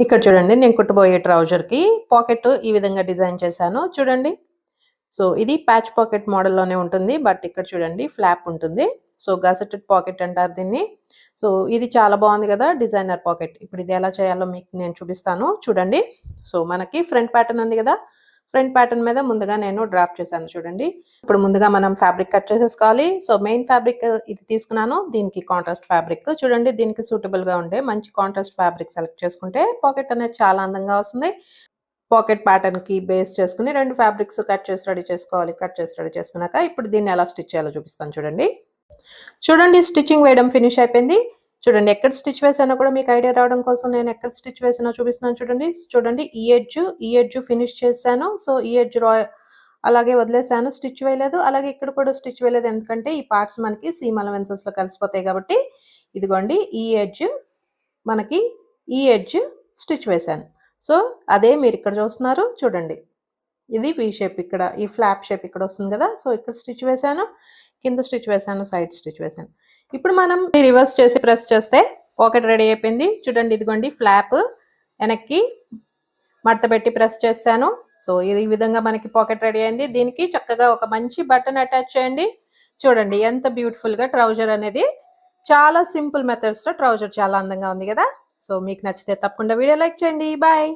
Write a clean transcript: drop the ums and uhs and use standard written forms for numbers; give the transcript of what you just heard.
ఇక్కడ చూడండి నేను కుట్టబోయే ట్రౌజర్‌కి పాకెట్ ఈ విధంగా డిజైన్ చేశాను. చూడండి. సో, ఇది ప్యాచ్ పాకెట్ మోడల్‌లోనే ఉంటుంది. బట్ ఇక్కడ చూడండి ఫ్లాప్ ఉంటుంది. సో, గసెటెడ్ పాకెట్ అంటారు దీన్ని. సో, ఇది చాలా బాగుంది కదా! Designer pocket. ఇప్పుడు ఇది ఎలా చేయాలో మీకు నేను చూపిస్తాను. చూడండి. సో, మనకి ఫ్రంట్ ప్యాటర్న్ ఉంది కదా! ఫ్రంట్ ప్యాటర్న్ మీద ముందుగా నేను డ్రాఫ్ట్ చేశాను చూడండి. ఇప్పుడు ముందుగా మనం ఫ్యాబ్రిక్ కట్ చేసేసుకోవాలి. సో, మెయిన్ ఫ్యాబ్రిక్ ఇది తీసుకున్నాను. దీనికి కాంట్రాస్ట్ ఫ్యాబ్రిక్ చూడండి. దీనికి సూటబుల్‌గా ఉండే మంచి కాంట్రాస్ట్ ఫ్యాబ్రిక్ సెలెక్ట్ చేసుకుంటే పాకెట్ అనేది చాలా అందంగా వస్తుంది. పాకెట్ ప్యాటర్న్‌కి బేస్ చేసుకొని 2 ఫ్యాబ్రిక్స్ కట్ చేసి రెడీ చేసుకోవాలి. కట్ చేసి రెడీ చేసుకున్నాక ఇప్పుడు దీన్ని ఎలా స్టిచ్ చేయాలో చూపిస్తాను చూడండి. చూడండి స్టిచ్చింగ్ వేయడం ఫినిష్ అయిపోయింది. చూడండి ఎక్కడ స్టిచ్ వేసానో కూడా మీకు ఐడియా రావడం కోసం నేను ఎక్కడ స్టిచ్ వేసానో చూపిస్తున్నాను చూడండి. చూడండి ఈ ఎడ్జ్ ఫినిష్ చేశాను. సో, ఈ ఎడ్జ్ అలాగే వదిలేసాను. స్టిచ్ వేయలేదు. అలాగే ఇక్కడ కూడా స్టిచ్ వేయలేదు. ఎందుకంటే ఈ పార్ట్స్ మనకి సీమ్ అలవెన్సెస్‌లో కలిసిపోతాయి కాబట్టి. ఇదిగోండి ఈ ఎడ్జ్ స్టిచ్ వేశాను. సో, అదే మీరు ఇక్కడ చూస్తున్నారు చూడండి. ఇది వి షేప్ ఇక్కడ ఈ ఫ్లాప్ షేప్ ఇక్కడ వస్తుంది కదా! సో, ఇక్కడ స్టిచ్ వేశాను. కింద స్టిచ్ వేశాను. సైడ్ స్టిచ్ వేశాను. ఇప్పుడు మనం రివర్స్ చేసి ప్రెస్ చేస్తే పాకెట్ రెడీ అయిపోయింది. చూడండి ఇదిగోండి ఫ్లాప్ వెనక్కి మడత పెట్టి ప్రెస్ చేశాను. సో, ఈ విధంగా మనకి పాకెట్ రెడీ అయింది. దీనికి చక్కగా ఒక మంచి బటన్ అటాచ్ చేయండి. చూడండి ఎంత బ్యూటిఫుల్‌గా ట్రౌజర్ అనేది చాలా సింపుల్ మెథడ్స్‌తో ట్రౌజర్ చాలా అందంగా ఉంది కదా! సో, మీకు నచ్చితే తప్పకుండా వీడియో లైక్ చేయండి. బాయ్.